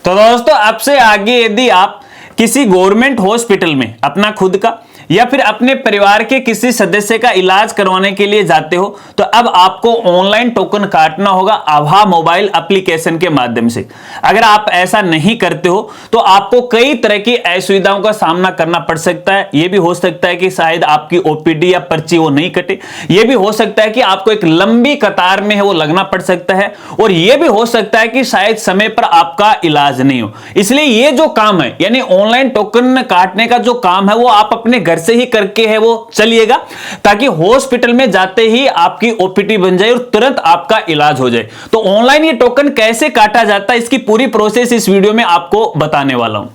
तो दोस्तों, अब से आगे यदि आप किसी गवर्नमेंट हॉस्पिटल में अपना खुद का या फिर अपने परिवार के किसी सदस्य का इलाज करवाने के लिए जाते हो तो अब आपको ऑनलाइन टोकन काटना होगा आभा मोबाइल एप्लीकेशन के माध्यम से। अगर आप ऐसा नहीं करते हो तो आपको कई तरह की असुविधाओं का सामना करना पड़ सकता है। यह भी हो सकता है कि शायद आपकी ओपीडी या पर्ची वो नहीं कटे, यह भी हो सकता है कि आपको एक लंबी कतार में है वो लगना पड़ सकता है, और यह भी हो सकता है कि शायद समय पर आपका इलाज नहीं हो। इसलिए यह जो काम है यानी ऑनलाइन टोकन काटने का जो काम है वो आप अपने घर से ही करके है वो चलिएगा, ताकि हॉस्पिटल में जाते ही आपकी ओपीडी बन जाए और तुरंत आपका इलाज हो जाए। तो ऑनलाइन ये टोकन कैसे काटा जाता है इसकी पूरी प्रोसेस इस वीडियो में आपको बताने वाला हूं।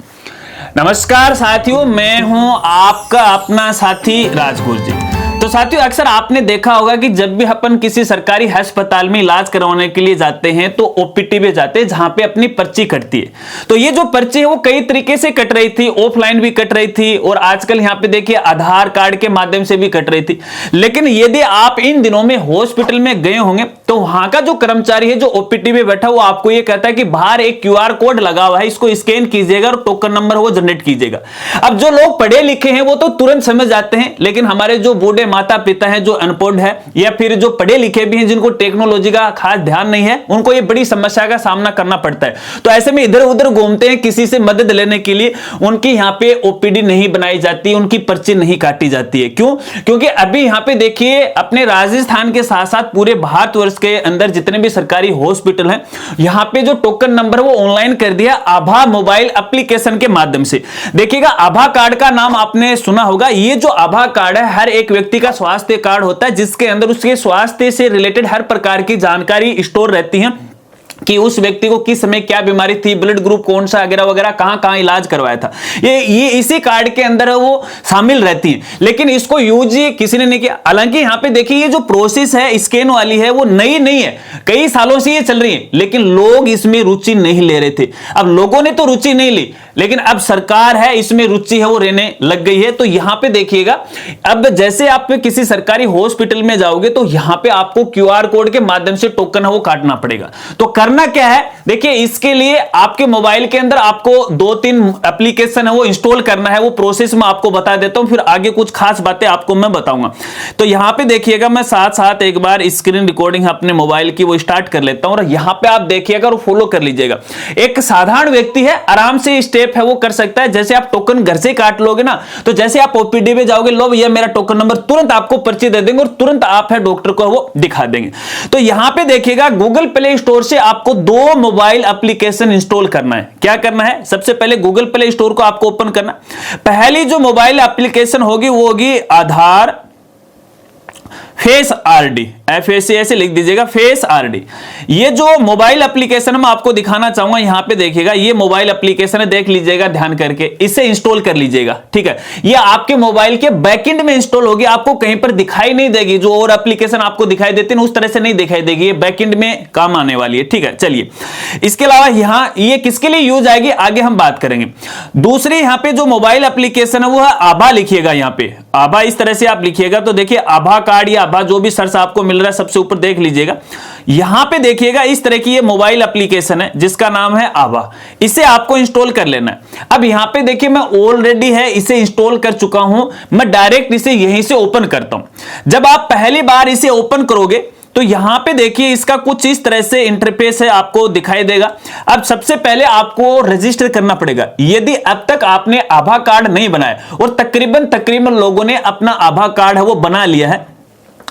नमस्कार साथियों, मैं हूं आपका अपना साथी राजगुरु जी। तो साथियों, अक्सर आपने देखा होगा कि जब भी अपन किसी सरकारी अस्पताल में इलाज करवाने के लिए जाते हैं तो ओपीडी पे जाते हैं जहां पे अपनी पर्ची कटती है। तो ये जो पर्ची है वो कई तरीके से कट रही थी, ऑफलाइन भी कट रही थी और आजकल यहां पे देखिए आधार कार्ड के माध्यम से भी कट रही थी। लेकिन यदि आप इन दिनों में हॉस्पिटल में गए होंगे तो वहां का जो कर्मचारी है जो ओपीडी में बैठा वो आपको ये कहता है कि बाहर एक क्यूआर कोड लगा हुआ है, इसको स्कैन कीजिएगा और टोकन नंबर वो जनरेट कीजिएगा। अब जो लोग पढ़े लिखे हैं वो तो तुरंत समझ जाते हैं, लेकिन हमारे जो बूढ़े माता पिता हैं जो अनपढ़ है या फिर जो पढ़े लिखे भी हैं जिनको टेक्नोलॉजी का खास ध्यान नहीं है, उनको ये बड़ी समस्या का सामना करना पड़ता है। तो ऐसे में इधर उधर घूमते हैं किसी से मदद लेने के लिए, उनकी यहां पे ओपीडी नहीं बनाई जाती, उनकी पर्ची नहीं काटी जाती है। क्यों? क्योंकि अभी यहां पे देखिए अपने राजस्थान के साथ साथ पूरे भारतवर्ष के अंदर जितने भी सरकारी हॉस्पिटल हैं यहां पे जो टोकन नंबर वो ऑनलाइन कर दिया आभा मोबाइल एप्लीकेशन के माध्यम से। देखिएगा, आभा कार्ड का नाम आपने सुना होगा। ये जो आभा कार्ड है हर एक व्यक्ति का स्वास्थ्य कार्ड होता है जिसके अंदर उसके स्वास्थ्य से रिलेटेड हर प्रकार की जानकारी स्टोर रहती है कि उस व्यक्ति को किस समय क्या बीमारी थी, ब्लड ग्रुप कौन सा वगैरह वगैरह, कहां इलाज करवाया था, ये इसी कार्ड के अंदर वो शामिल रहती है। लेकिन इसको यूज किसी ने नहीं किया। हालांकि यहां पे देखिए ये जो प्रोसेस है स्कैन वाली है वो नई नहीं है, कई सालों से ये चल रही है, लेकिन लोग इसमें रुचि नहीं ले रहे थे। अब लोगों ने तो रुचि नहीं ली, लेकिन अब सरकार है इसमें रुचि है वो रहने लग गई है। तो यहां पे देखिएगा, अब जैसे आप किसी सरकारी हॉस्पिटल में जाओगे तो यहां पे आपको क्यूआर कोड के माध्यम से टोकन है वो काटना पड़ेगा। तो करना क्या है, देखिए इसके लिए आपके मोबाइल के अंदर आपको 2-3 एप्लीकेशन है वो इंस्टॉल करना है। वो प्रोसेस मैं आपको बता देता हूं, फिर आगे कुछ खास बातें आपको मैं बताऊंगा। तो यहां पे देखिएगा, मैं साथ साथ एक बार स्क्रीन रिकॉर्डिंग अपने मोबाइल की वो स्टार्ट कर लेता हूं और यहां पे आप देखिएगा और फॉलो कर लीजिएगा। एक साधारण व्यक्ति है आराम से स्टेप है वो कर सकता है। जैसे आप टोकन घर से काट लोगे ना, तो जैसे आप ओपीडी में जाओगे, लो भैया मेरा टोकन नंबर, तुरंत आपको पर्ची दे देंगे और तुरंत आप है डॉक्टर को वो दिखा देंगे। तो यहां पे देखिएगा गूगल प्ले स्टोर से आपको 2 मोबाइल एप्लीकेशन इंस्टॉल करना है। क्या करना है, सबसे पहले गूगल प्ले स्टोर को आपको ओपन करना। पहली जो मोबाइल एप्लीकेशन होगी वो होगी आधार फेस आरडी, FAC ऐसे लिख दीजिएगा, फेस आरडी। ये जो मोबाइल एप्लीकेशन मैं आपको दिखाना चाहूंगा, यहां पे देखिएगा ये मोबाइल एप्लीकेशन है, देख लीजिएगा ध्यान करके, इसे इंस्टॉल कर लीजिएगा। ठीक है, ये आपके मोबाइल के बैकएंड में इंस्टॉल होगी, आपको कहीं पर दिखाई नहीं देगी। जो और एप्लीकेशन आपको दिखाई देती है उस तरह से नहीं दिखाई देगी, ये बैकएंड में काम आने वाली है। ठीक है, चलिए इसके अलावा यहां ये किसके लिए यूज आएगी आगे हम बात करेंगे। दूसरी यहां पे जो मोबाइल एप्लीकेशन है वो है आभा, लिखिएगा यहां पे आभा, इस तरह से आप लिखिएगा तो देखिए आभा कार्ड या आभा जो भी सर्च आपको मिल रहा है सबसे ऊपर देख लीजिएगा। यहां पे देखिएगा इस तरह की ये मोबाइल एप्लीकेशन है जिसका नाम है आभा, इसे आपको इंस्टॉल कर लेना है। अब यहां पे देखिए मैं ऑलरेडी है इसे इंस्टॉल कर चुका हूं, मैं डायरेक्ट इसे यहीं से ओपन करता हूं। जब आप पहली बार इसे ओपन करोगे तो यहां पे देखिए इसका कुछ इस तरह से इंटरफेस है आपको दिखाई देगा। अब सबसे पहले आपको रजिस्टर करना पड़ेगा। यदि अब तक आपने आभा कार्ड नहीं बनाया, और तकरीबन लोगों ने अपना आभा कार्ड है वो बना लिया है,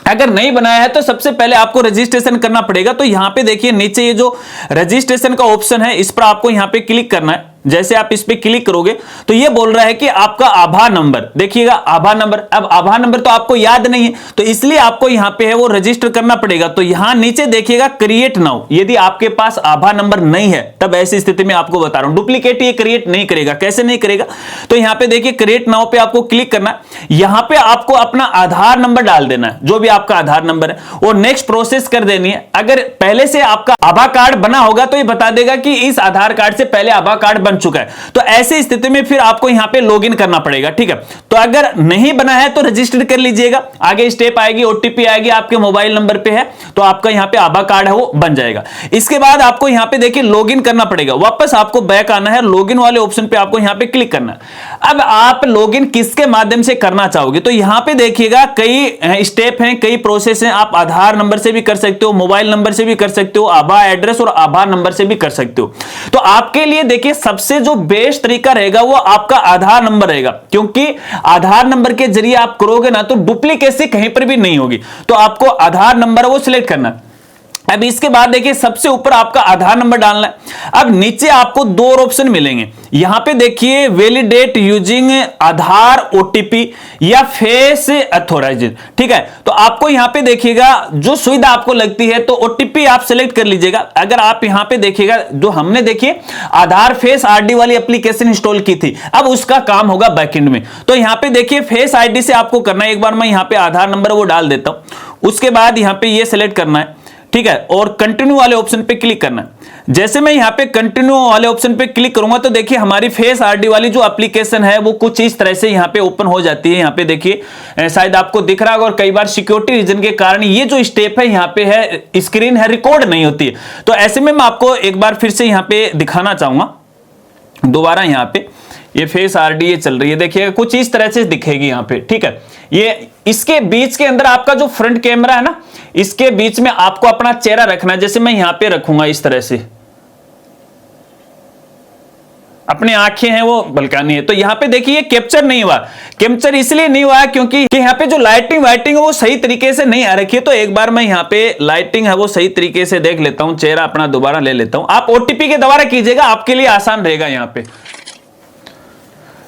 अगर नहीं बनाया है तो सबसे पहले आपको रजिस्ट्रेशन करना पड़ेगा। तो यहां पे देखिए नीचे ये जो रजिस्ट्रेशन का ऑप्शन है इस पर आपको यहां पे क्लिक करना है। जैसे आप इस पे क्लिक करोगे तो ये बोल रहा है कि आपका आभा नंबर, देखिएगा आभा नंबर। अब आभा नंबर तो आपको याद नहीं है तो इसलिए आपको यहां पे है वो रजिस्टर करना पड़ेगा। तो यहां नीचे देखिएगा क्रिएट नाउ, यदि आपके पास आभा नंबर नहीं है तब ऐसी स्थिति में आपको बता रहा हूं डुप्लीकेट ये क्रिएट नहीं करेगा। कैसे नहीं करेगा, तो यहां पे देखिए क्रिएट नाउ पे आपको क्लिक करना है। यहां पे आपको अपना आधार नंबर डाल देना है, जो भी आपका आधार नंबर है, और नेक्स्ट प्रोसेस कर देनी है। अगर पहले से आपका आभा कार्ड बना होगा तो ये बता देगा कि इस आधार कार्ड से पहले आभा कार्ड बन चुका है, तो ऐसी स्थिति में फिर आपको यहां पे लॉगिन करना पड़ेगा। ठीक है, तो अगर नहीं बना है तो रजिस्टर कर लीजिएगा, आगे स्टेप आएगी, ओटीपी आएगी, आपके मोबाइल नंबर पे है तो आपका यहां पे आभा कार्ड है वो बन जाएगा। इसके बाद आपको यहां पे देखिए लॉगिन करना पड़ेगा, वापस आपको बैक आना है, लॉगिन वाले ऑप्शन पे आपको यहां पे क्लिक करना है। अब आप लॉगिन किसके माध्यम से करना चाहोगे, तो यहां पे देखिएगा कई स्टेप हैं, कई प्रोसेस हैं। आप आधार नंबर से भी कर सकते हो, मोबाइल नंबर से भी कर सकते हो, आभा एड्रेस और आभा नंबर से भी कर सकते हो। तो आपके लिए देखिए सबसे जो बेस्ट तरीका रहेगा वो आपका आधार नंबर रहेगा, क्योंकि आधार नंबर के जरिए आप करोगे ना तो डुप्लीकेसी कहीं पर भी नहीं होगी। तो आपको आधार नंबर वो सिलेक्ट करना है। अब इसके बाद देखिए सबसे ऊपर आपका आधार नंबर डालना है। अब नीचे आपको दो ऑप्शन मिलेंगे, यहां पे देखिए वैलिडेट यूजिंग आधार ओटीपी या फेस अथोराइजेशन। ठीक है, तो आपको यहां पे देखिएगा जो सुविधा आपको लगती है तो ओटीपी आप सिलेक्ट कर लीजिएगा। अगर आप यहां पे देखिएगा जो हमने देखिए आधार फेस आईडी वाली एप्लीकेशन इंस्टॉल की थी, अब उसका काम होगा बैकएंड में। तो यहां पे देखिए फेस आईडी से आपको करना है, एक बार मैं यहां पे आधार नंबर वो डाल देता हूं, उसके बाद यहां पे ये सिलेक्ट करना है। ठीक है, और कंटिन्यू वाले ऑप्शन पे क्लिक करना है। जैसे मैं यहां पे कंटिन्यू वाले ऑप्शन पे क्लिक करूंगा तो देखिए हमारी फेस आईडी वाली जो एप्लीकेशन है वो कुछ इस तरह से यहां पे ओपन हो जाती है। यहां पे देखिए शायद आपको दिख रहा होगा, और कई बार सिक्योरिटी रीजन के कारण ये जो स्टेप है यहां पे है स्क्रीन है रिकॉर्ड नहीं होती है। तो ऐसे में मैं आपको एक बार फिर से यहां पे दिखाना चाहूंगा दोबारा। यहां पे ये फेस आईडी ये चल रही है, देखिएगा कुछ इस तरह से दिखेगी यहां पे। ठीक है, ये इसके बीच के अंदर आपका जो फ्रंट कैमरा है ना, इसके बीच में आपको अपना चेहरा रखना है। जैसे मैं यहां पे रखूंगा इस तरह से, अपनी आंखें हैं वो बलकानी है। तो यहां पे देखिए कैप्चर नहीं हुआ, कैप्चर इसलिए नहीं हुआ क्योंकि यहां पे जो लाइटिंग वाइटिंग है वो सही तरीके से नहीं आ रखी है। तो एक बार मैं यहां पे लाइटिंग है वो सही तरीके से देख लेता हूं, चेहरा अपना दोबारा ले लेता हूं। आप ओटीपी के दोबारा कीजिएगा, आपके लिए आसान रहेगा यहां पे।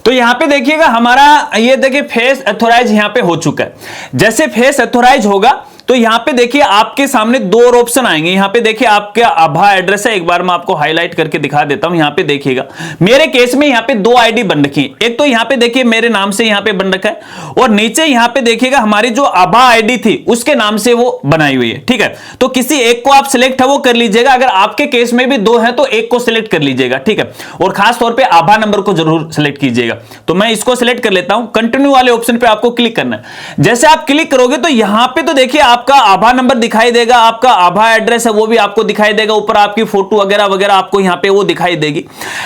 तो यहां पे देखिएगा हमारा ये देखिए फेस अथोराइज यहां पे हो चुका है। जैसे फेस अथोराइज होगा तो यहां पे देखिए आपके सामने दो ऑप्शन आएंगे। यहां पे देखिए आपका आभा एड्रेस है, एक बार मैं आपको हाईलाइट करके दिखा देता हूं। यहां पे देखिएगा मेरे केस में यहां पे दो आईडी बन रखी है, एक तो यहां पे देखिए मेरे नाम से यहां पे बन रखा है, और नीचे यहां पे देखिएगा हमारी जो आभा आईडी थी उसके नाम से वो बनाई हुई है। ठीक है, तो किसी एक को आप सिलेक्ट है वो कर लीजिएगा। अगर आपके केस में भी दो है तो एक को सिलेक्ट कर लीजिएगा। ठीक है, और खास तौर पर आभा नंबर को जरूर सिलेक्ट कीजिएगा। तो मैं इसको सिलेक्ट कर लेता हूं, कंटिन्यू वाले ऑप्शन पे आपको क्लिक करना है। जैसे आप क्लिक करोगे तो यहां पे तो देखिए आपका आभा नंबर दिखाई देगा, आपका आभा एड्रेस है वो भी आपको दिखाई देगा, ऊपर आपकी फोटो वगैरह वगैरह आपको यहां पे वो दिखाई देगी।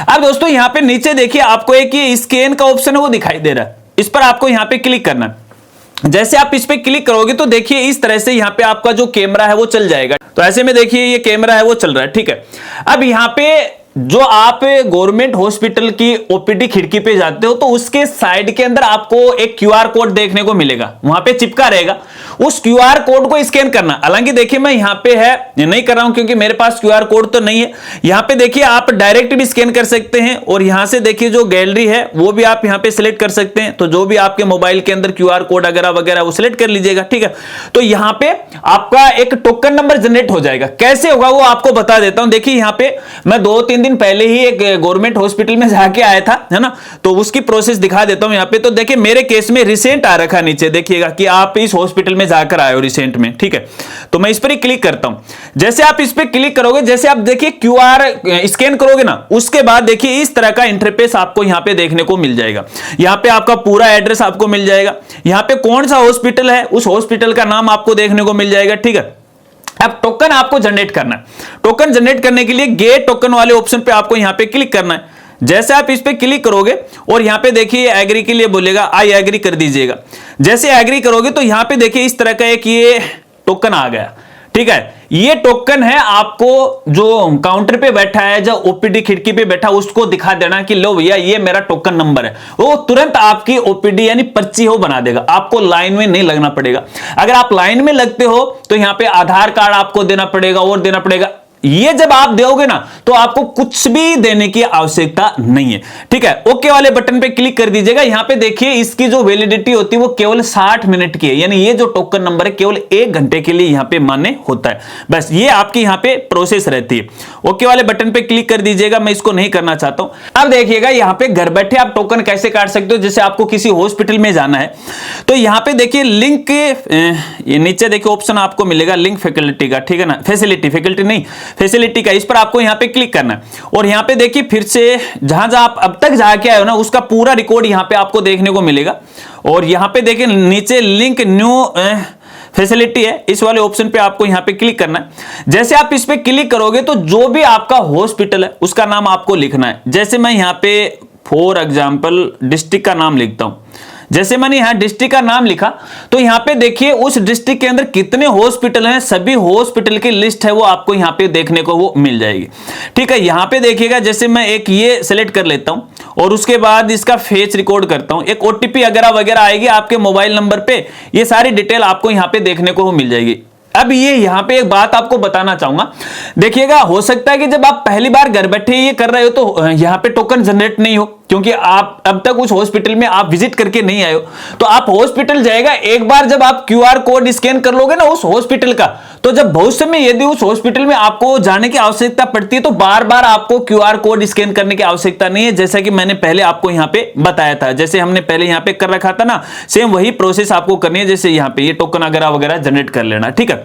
अब दोस्तों यहां पे नीचे देखिए आपको एक ये स्कैन का ऑप्शन है वो दिखाई दे रहा है, इस पर आपको यहां पे क्लिक करना है। जैसे आप इस पे क्लिक करोगे तो देखिए इस तरह से यहां पे आपका जो कैमरा है वो चल जाएगा। तो ऐसे में देखिए ये कैमरा है वो चल रहा है। ठीक है, अब यहां पे जो आप गवर्नमेंट हॉस्पिटल की ओपीडी खिड़की पे जाते हो तो उसके साइड के अंदर आपको एक क्यूआर कोड देखने को मिलेगा, वहां पे चिपका रहेगा। उस क्यूआर कोड को स्कैन करना। हालांकि देखिए मैं यहां पे है नहीं कर रहा हूं क्योंकि मेरे पास क्यूआर कोड तो नहीं है। यहां पे देखिए आप डायरेक्ट भी स्कैन कर सकते हैं, और यहां से देखिए जो गैलरी है वो भी आप यहां पे सिलेक्ट कर सकते हैं। तो जो भी आपके मोबाइल के अंदर क्यूआर कोड वगैरह वगैरह वो सिलेक्ट कर लीजिएगा। ठीक है, तो यहां पे आपका एक टोकन नंबर जनरेट हो जाएगा। कैसे होगा वो आपको बता देता हूं। देखिए यहां पे मैं 2-3 दिन पहले ही एक गवर्नमेंट हॉस्पिटल में जाके आया था, है ना, तो उसकी प्रोसेस दिखा देता हूं यहां पे। तो देखिए मेरे केस में रिसेंट आ रखा नीचे, देखिएगा कि आप इस हॉस्पिटल में जाकर आए हो रिसेंट में। ठीक है, तो मैं इस पर ही क्लिक करता हूं। जैसे आप इस पर क्लिक करोगे, जैसे आप देखिए क्यूआर स्कैन करोगे ना, उसके बाद देखिए इस तरह का इंटरफेस आपको यहां पे देखने को मिल जाएगा। यहां पे आपका पूरा एड्रेस आपको मिल जाएगा, यहां पे कौन सा हॉस्पिटल है उस हॉस्पिटल का नाम आपको देखने को मिल जाएगा। ठीक है, अब टोकन आपको जनरेट करना है। टोकन जनरेट करने के लिए गेट टोकन वाले ऑप्शन पे आपको यहां पे क्लिक करना है। जैसे आप इस पे क्लिक करोगे और यहां पे देखिए एग्री के लिए बोलेगा, आई एग्री कर दीजिएगा। जैसे एग्री करोगे तो यहां पे देखिए इस तरह का एक ये टोकन आ गया। ठीक है, ये टोकन है आपको जो काउंटर पे बैठा है, जो ओपीडी खिड़की पे बैठा उसको दिखा देना कि लो भैया ये मेरा टोकन नंबर है। वो तुरंत आपकी ओपीडी यानी पर्ची हो बना देगा, आपको लाइन में नहीं लगना पड़ेगा। अगर आप लाइन में लगते हो तो यहां पे आधार कार्ड आपको देना पड़ेगा और देना पड़ेगा। ये जब आप दोगे ना तो आपको कुछ भी देने की आवश्यकता नहीं है। ठीक है, ओके वाले बटन पे क्लिक कर दीजिएगा। यहां पे देखिए इसकी जो वैलिडिटी होती है वो केवल 60 मिनट की है, यानी ये जो टोकन नंबर है केवल 1 घंटे के लिए यहां पे मान्य होता है। बस ये आपकी यहां पे प्रोसेस रहती है। ओके वाले बटन पे क्लिक कर दीजिएगा, मैं इसको नहीं करना चाहता हूं। अब देखिएगा यहां पे घर बैठे आप टोकन कैसे काट सकते हो। जैसे आपको किसी हॉस्पिटल में जाना है तो यहां पे देखिए लिंक, ये नीचे देखिए ऑप्शन आपको मिलेगा लिंक फैकल्टी का। ठीक है ना, फैसिलिटी नहीं, फैसिलिटी का, इस पर आपको यहां पे क्लिक करना है और यहां पे देखिए फिर से जहां जहां आप अब तक जाके आए हो ना उसका पूरा रिकॉर्ड यहां पे आपको देखने को मिलेगा। और यहां पे देखिए नीचे लिंक न्यू फैसिलिटी है, इस वाले ऑप्शन पे आपको यहां पे क्लिक करना है। जैसे आप इस पे क्लिक करोगे तो जो भी आपका हॉस्पिटल है उसका नाम आपको लिखना है। जैसे मैं यहां पे फॉर एग्जांपल डिस्ट्रिक्ट का नाम लिखता हूं। जैसे मैंने यहां डिस्ट्रिक्ट का नाम लिखा तो यहां पे देखिए उस डिस्ट्रिक्ट के अंदर कितने हॉस्पिटल हैं, सभी हॉस्पिटल की लिस्ट है वो आपको यहां पे देखने को वो मिल जाएगी। ठीक है, यहां पे देखिएगा जैसे मैं एक ये सिलेक्ट कर लेता हूं और उसके बाद इसका फेस रिकॉर्ड करता हूं, एक ओटीपी वगैरह आएगी आपके मोबाइल नंबर पे, ये सारी डिटेल आपको यहां पे देखने को मिल जाएगी। अब ये यहां पे एक बात आपको बताना चाहूंगा, देखिएगा हो सकता है कि जब आप पहली बार घर बैठे ये कर रहे हो तो यहां पे टोकन जनरेट नहीं हो, क्योंकि आप अब तक उस हॉस्पिटल में आप विजिट करके नहीं आए हो। तो आप हॉस्पिटल जाएगा, एक बार जब आप क्यूआर कोड स्कैन कर लोगे ना उस हॉस्पिटल का, तो जब भविष्य में यदि उस हॉस्पिटल में आपको जाने की आवश्यकता पड़ती है तो बार बार आपको क्यूआर कोड स्कैन करने की आवश्यकता नहीं है, जैसा कि मैंने पहले आपको यहां पे बताया था। जैसे हमने पहले यहां पे कर रखा था ना, सेम वही प्रोसेस आपको करनी है। जैसे यहां पे ये टोकन वगैरह जनरेट कर लेना, ठीक है,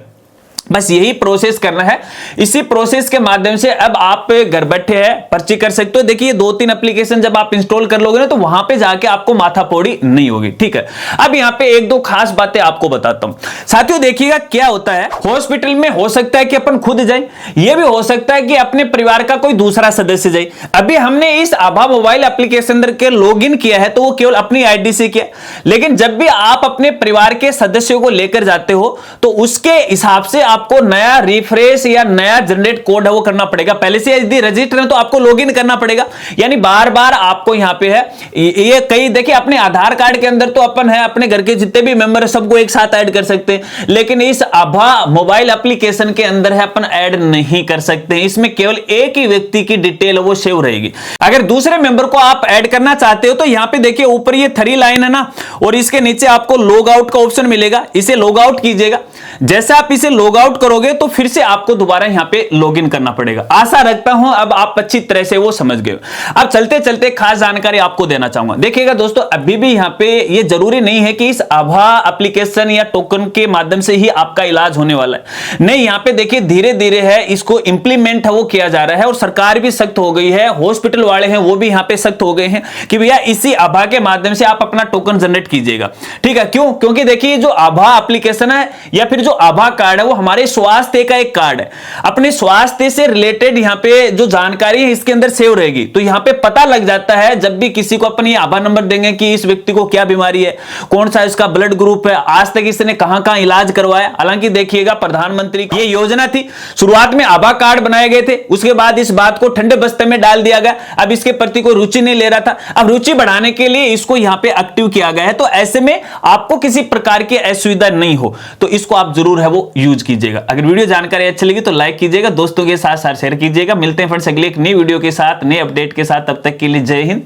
बस यही प्रोसेस करना है। इसी प्रोसेस के माध्यम से अब आप घर बैठे हैं पर्ची कर सकते हो। देखिए 2-3 एप्लीकेशन जब आप इंस्टॉल कर लोगे ना तो वहां पे जाके आपको माथापोड़ी नहीं होगी। ठीक है, अब यहां पे 1-2 खास बातें आपको बताता हूं साथियों। देखिएगा क्या होता है, हॉस्पिटल में हो सकता है कि अपन खुद जाए, यह भी हो सकता है कि अपने परिवार का कोई दूसरा सदस्य जाए। अभी हमने इस आभा मोबाइल एप्लीकेशन के लॉग इन किया है तो वो केवल अपनी आईडी से किया, लेकिन जब भी आप अपने परिवार के सदस्यों को लेकर जाते हो तो उसके हिसाब से आपको नया रिफ्रेश या नया जनरेट कोड है वो करना पड़ेगा। पहले से यदि रजिस्टर है तो आपको लॉगिन करना पड़ेगा, यानी बार बार आपको यहां पे है ये कई देखिए अपने आधार कार्ड के अंदर तो अपन है अपने घर के जितने भी मेंबर है सबको एक साथ ऐड कर सकते हैं, लेकिन इस आभा मोबाइल एप्लीकेशन के अंदर है अपन ऐड नहीं कर सकते हैं। इसमें केवल एक ही व्यक्ति की डिटेल वो सेव रहेगी। अगर दूसरे मेंबर को आप ऐड करना चाहते हो तो यहां पे देखिए ऊपर ये 3 लाइन है ना, और इसके नीचे आपको लॉग आउट का ऑप्शन मिलेगा, इसे लॉग आउट कीजिएगा। जैसे आप इसे लॉग आउट करोगे तो फिर से आपको दोबारा यहां पे लॉगिन करना पड़ेगा। आशा रखता हूं अब आप अच्छी तरह से वो समझ गए। अब चलते चलते खास जानकारी आपको देना चाहूंगा। देखिएगा दोस्तों, अभी भी यहां पे ये जरूरी नहीं है कि इस आभा एप्लीकेशन या टोकन के माध्यम से ही आपका इलाज होने वाला है। नहीं, यहां पे देखिए धीरे धीरे है इसको इंप्लीमेंट है वो किया जा रहा है और सरकार भी सख्त हो गई है, हॉस्पिटल वाले हैं वो भी यहां पे सख्त हो गए हैं कि भैया इसी आभा के माध्यम से आप अपना टोकन जनरेट कीजिएगा। ठीक है, क्यों? क्योंकि देखिए जो आभा एप्लीकेशन है या फिर जो आभा कार्ड है वो हमारे स्वास्थ्य का एक कार्ड है। अपने स्वास्थ्य से रिलेटेड यहां पे जो जानकारी है इसके अंदर सेव रहेगी, तो यहां पे पता लग जाता है जब भी किसी को अपन ये आभा नंबर देंगे कि इस व्यक्ति को क्या बीमारी है, कौन सा इसका ब्लड ग्रुप है, आज तक इसने कहां कहां इलाज करवाया। हालांकि देखिएगा प्रधानमंत्री की ये योजना थी, शुरुआत में आभा कार्ड बनाए गए थे, उसके बाद इस बात को ठंडे बस्ते में डाल दिया गया। अब इसके प्रति कोई रुचि नहीं ले रहा था, अब रुचि बढ़ाने के लिए इसको यहां पे एक्टिव किया गया है। तो ऐसे में आपको किसी प्रकार की असुविधा नहीं हो तो इसको आप जरूर है वो यूज कीजिएगा। अगर वीडियो जानकारी अच्छी लगी तो लाइक कीजिएगा, दोस्तों के साथ शेयर कीजिएगा। मिलते हैं फ्रेंड्स अगले एक नई वीडियो के साथ, नए अपडेट के साथ, तब तक के लिए जय हिंद,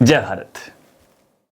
जय भारत।